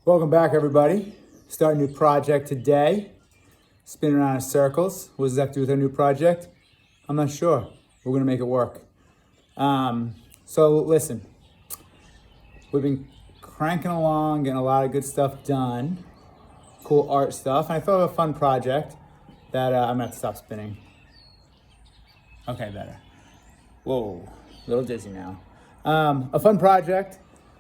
Welcome back, everybody. Start a new project today. Spinning around in circles. What does that have to do with our new project? I'm not sure. We're gonna make it work. So listen, we've been cranking along, getting a lot of good stuff done, cool art stuff, and I thought of a fun project that I'm gonna have to stop spinning. Okay, better. Whoa, a little dizzy now. A fun project.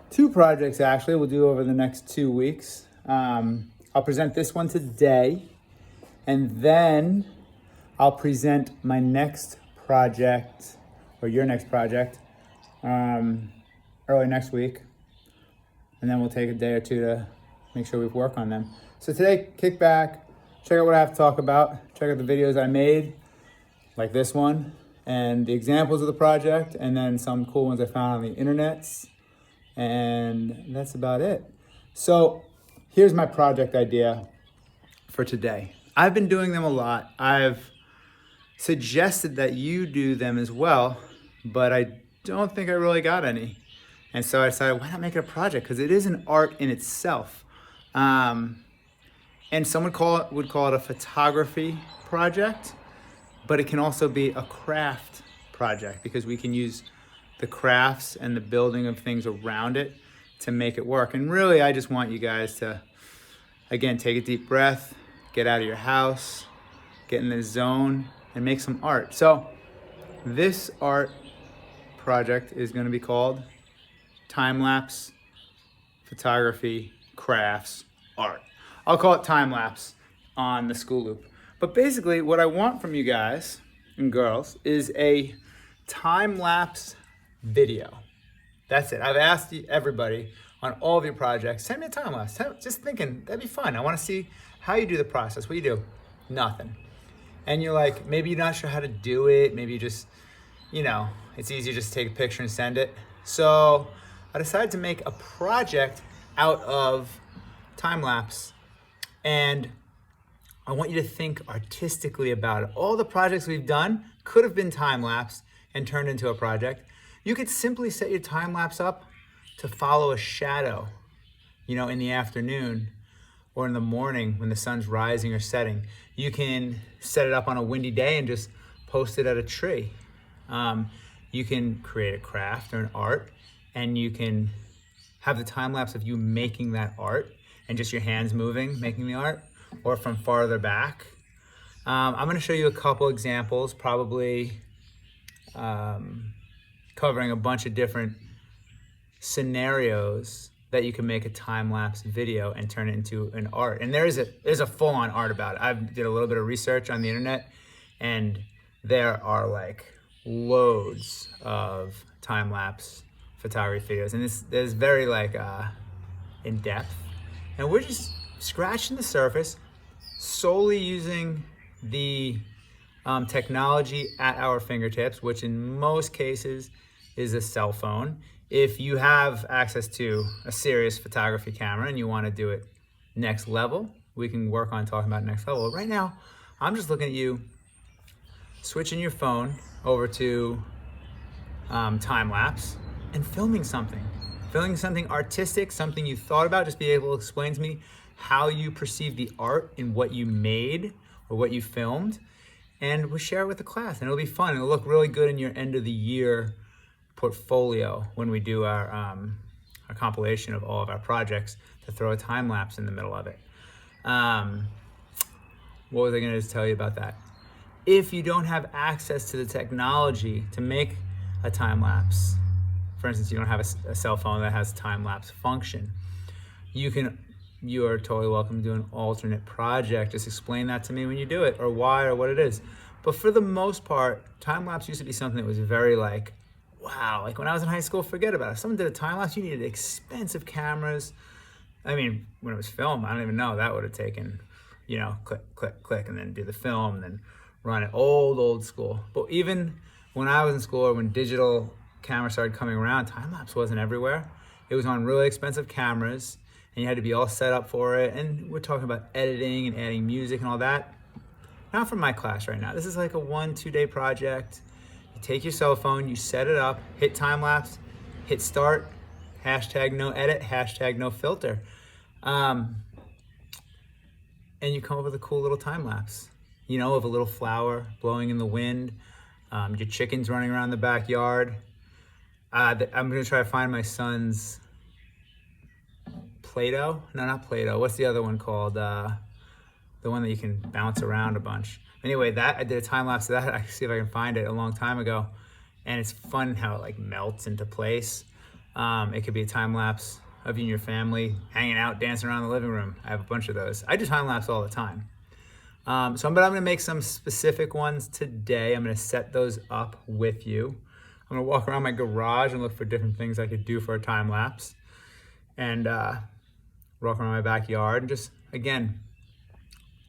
Two projects actually we'll do over the next 2 weeks. I'll present this one today, and then I'll present my next project, or your next project, early next week. And then we'll take a day or two to make sure we work on them. So today, kick back, check out what I have to talk about, check out the videos I made, like this one, and the examples of the project, and then some cool ones I found on the internets. And that's about it. So here's my project idea for today. I've been doing them a lot. I've suggested that you do them as well, but I don't think I really got any. And so I decided, why not make it a project? Because it is an art in itself. And some would call it a photography project, but it can also be a craft project because we can use the crafts and the building of things around it to make it work. And really, I just want you guys to, again, take a deep breath, get out of your house, get in the zone, and make some art. So this art project is gonna be called Time-Lapse Photography Crafts Art. I'll call it Time-Lapse on the school loop. But basically, what I want from you guys and girls is a time-lapse video. That's it. I've asked everybody on all of your projects, send me a time lapse. Just thinking, that'd be fun. I want to see how you do the process. What do you do? Nothing. And you're like, maybe you're not sure how to do it. Maybe you just, it's easier just to take a picture and send it. So I decided to make a project out of time lapse. And I want you to think artistically about it. All the projects we've done could have been time lapse and turned into a project. You could simply set your time lapse up to follow a shadow, in the afternoon or in the morning when the sun's rising or setting. You can set it up on a windy day and just post it at a tree. You can create a craft or an art, and you can have the time lapse of you making that art and just your hands moving, making the art, or from farther back. I'm gonna show you a couple examples, probably covering a bunch of different scenarios that you can make a time-lapse video and turn it into an art. And there's a full-on art about it. I did a little bit of research on the internet, and there are like loads of time-lapse photography videos, and there's very in depth. And we're just scratching the surface, solely using the technology at our fingertips, which in most cases is a cell phone. If you have access to a serious photography camera and you want to do it next level, we can work on talking about next level. Right now, I'm just looking at you switching your phone over to time lapse and filming something artistic, something you thought about. Just be able to explain to me how you perceive the art in what you made or what you filmed, and we'll share it with the class, and it'll be fun. It'll look really good in your end of the year portfolio when we do our compilation of all of our projects, to throw a time lapse in the middle of it. What was I going to tell you about that? If you don't have access to the technology to make a time lapse, for instance, you don't have a cell phone that has time lapse function, you are totally welcome to do an alternate project. Just explain that to me when you do it, or why, or what it is. But for the most part, time lapse used to be something that was very wow, like when I was in high school, forget about it. If someone did a time lapse, you needed expensive cameras. I mean, when it was film, I don't even know, that would have taken, click, click, click, and then do the film, and then run it. Old school. But even when I was in school, or when digital cameras started coming around, time lapse wasn't everywhere. It was on really expensive cameras, and you had to be all set up for it. And we're talking about editing and adding music and all that. Not for my class right now. This is like a 1-2 day project. You take your cell phone, you set it up, hit time lapse, hit start, hashtag no edit, hashtag no filter. And you come up with a cool little time lapse, you know, of a little flower blowing in the wind, your chickens running around the backyard. I'm gonna try to find my son's Play-Doh. No, not Play-Doh. What's the other one called? The one that you can bounce around a bunch. Anyway, I did a time lapse of that. I can see if I can find it a long time ago. And it's fun how it like melts into place. It could be a time lapse of you and your family hanging out, dancing around the living room. I have a bunch of those. I do time lapse all the time. But I'm gonna make some specific ones today. I'm gonna set those up with you. I'm gonna walk around my garage and look for different things I could do for a time lapse. And walk around my backyard and just, again,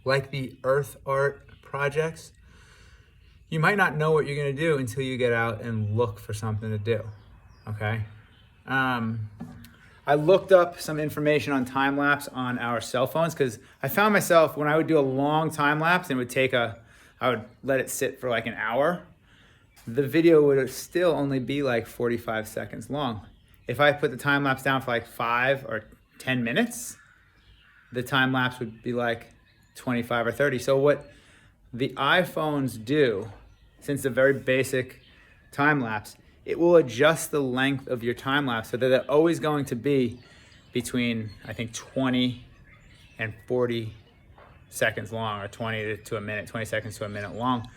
like the earth art projects, you might not know what you're gonna do until you get out and look for something to do, okay? I looked up some information on time lapse on our cell phones because I found myself when I would do a long time lapse and I would let it sit for like an hour, the video would still only be like 45 seconds long. If I put the time lapse down for like 5 or 10 minutes, the time lapse would be like 25 or 30. So what the iPhones do, since the very basic time lapse, it will adjust the length of your time lapse so that they're always going to be between, I think, 20 and 40 seconds long, or 20 to a minute, 20 seconds to a minute long.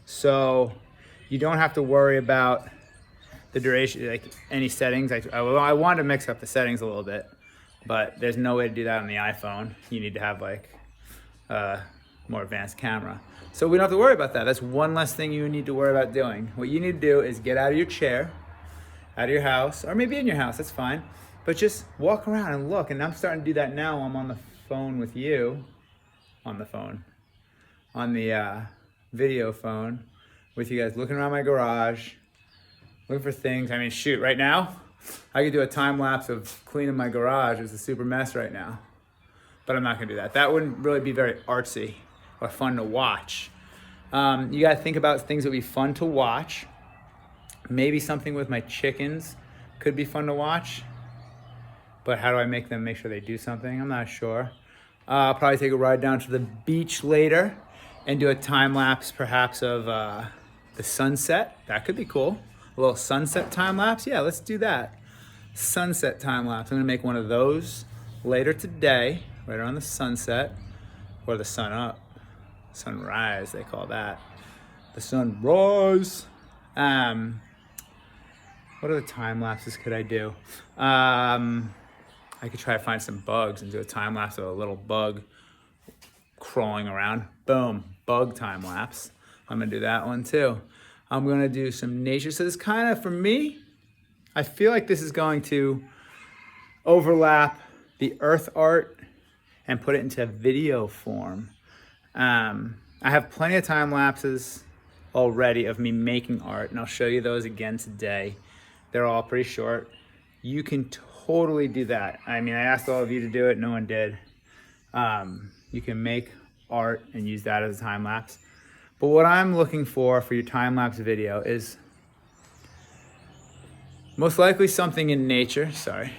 So you don't have to worry about the duration, like any settings. I wanted to mix up the settings a little bit, but there's no way to do that on the iPhone. You need to have like a more advanced camera. So we don't have to worry about that. That's one less thing you need to worry about doing. What you need to do is get out of your chair, out of your house, or maybe in your house, that's fine. But just walk around and look. And I'm starting to do that now. I'm on the phone with you, on the video phone with you guys, looking around my garage, looking for things. I mean, shoot, right now, I could do a time lapse of cleaning my garage. It's a super mess right now. But I'm not gonna do that. That wouldn't really be very artsy or fun to watch. You gotta think about things that would be fun to watch. Maybe something with my chickens could be fun to watch. But how do I make sure they do something? I'm not sure. I'll probably take a ride down to the beach later and do a time lapse perhaps of the sunset. That could be cool. A little sunset time lapse. Yeah, let's do that. Sunset time lapse. I'm gonna make one of those later today, right around the sunset, or the sun up. Sunrise, they call that. The sunrise. What other time lapses could I do? I could try to find some bugs and do a time lapse of a little bug crawling around. Boom, bug time lapse. I'm gonna do that one too. I'm gonna do some nature. So this kind of, for me, I feel like this is going to overlap the earth art and put it into video form. I have plenty of time lapses already of me making art, and I'll show you those again today. They're all pretty short. You can totally do that. I mean, I asked all of you to do it, no one did. You can make art and use that as a time lapse. But what I'm looking for your time lapse video is most likely something in nature. Sorry,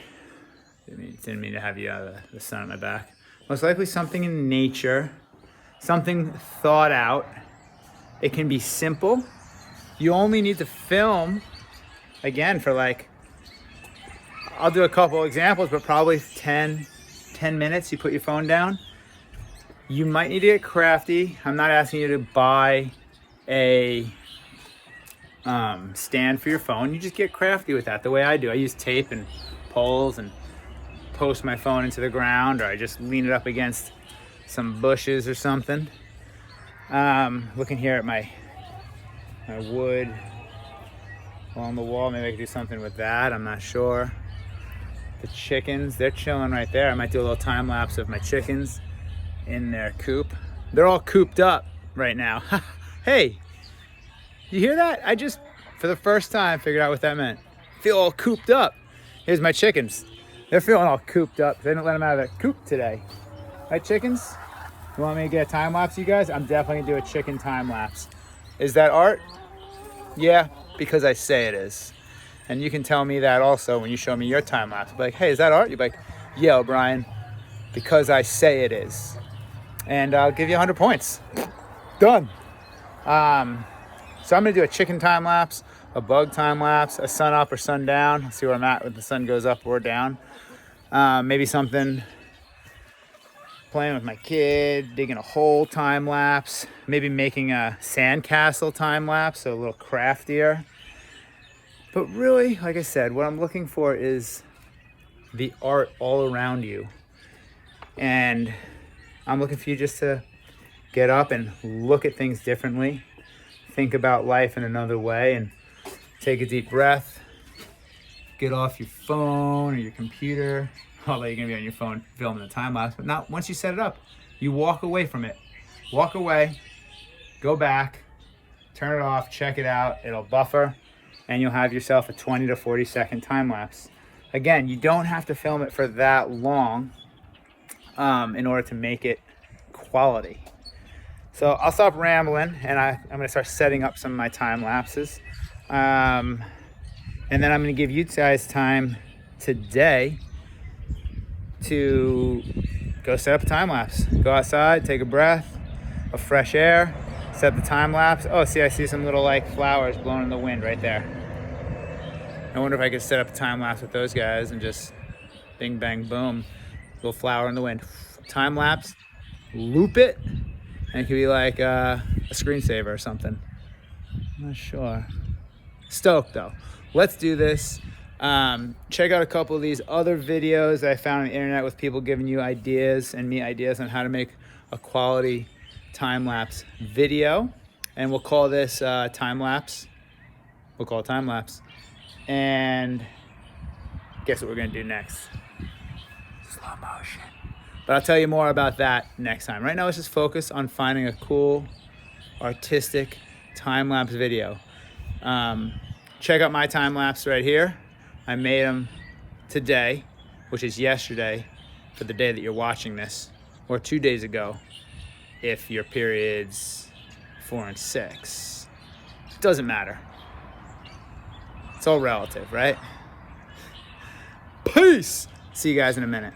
didn't mean to have you the sun on my back. Most likely something in nature, something thought out. It can be simple. You only need to film, again, for like, I'll do a couple examples, but probably 10 minutes. You put your phone down. You might need to get crafty. I'm not asking you to buy a stand for your phone. You just get crafty with that, the way I do. I use tape and poles and post my phone into the ground, or I just lean it up against some bushes or something. Looking here at my wood along the wall. Maybe I could do something with that. I'm not sure. The chickens, they're chilling right there. I might do a little time lapse of my chickens in their coop. They're all cooped up right now. Hey, you hear that? I just, for the first time, figured out what that meant. Feel all cooped up. Here's my chickens. They're feeling all cooped up. They didn't let them out of their coop today. Right, chickens? You want me to get a time lapse, you guys? I'm definitely gonna do a chicken time lapse. Is that art? Yeah, because I say it is. And you can tell me that also when you show me your time lapse. Be like, hey, is that art? You're like, Yeah, O'Brien, because I say it is. And I'll give you 100 points. Done. So I'm gonna do a chicken time lapse, a bug time lapse, a sun up or sun down. Let's see where I'm at when the sun goes up or down. Maybe something playing with my kid, digging a hole time lapse, maybe making a sandcastle time lapse, so a little craftier. But really, like I said, what I'm looking for is the art all around you. And I'm looking for you just to get up and look at things differently, think about life in another way, and take a deep breath, get off your phone or your computer, although you're gonna be on your phone filming the time lapse, but not once you set it up. You walk away from it. Walk away, go back, turn it off, check it out, it'll buffer, and you'll have yourself a 20 to 40 second time lapse. Again, you don't have to film it for that long in order to make it quality. So I'll stop rambling, and I'm gonna start setting up some of my time lapses. And then I'm gonna give you guys time today to go set up a time lapse. Go outside, take a breath of fresh air, set the time lapse. Oh, see, I see some little like flowers blowing in the wind right there. I wonder if I could set up a time lapse with those guys and just bing, bang, boom, little flower in the wind. Time lapse, loop it, and it could be like a screensaver or something. I'm not sure. Stoked though. Let's do this. Check out a couple of these other videos that I found on the internet with people giving you ideas and me ideas on how to make a quality time-lapse video. And we'll call this time-lapse. We'll call it time-lapse. And guess what we're gonna do next? Slow motion. But I'll tell you more about that next time. Right now, let's just focus on finding a cool, artistic time-lapse video. Check out my time-lapse right here. I made them today, which is yesterday for the day that you're watching this, or 2 days ago if your period's 4 and 6. Doesn't matter. It's all relative, right? Peace! See you guys in a minute.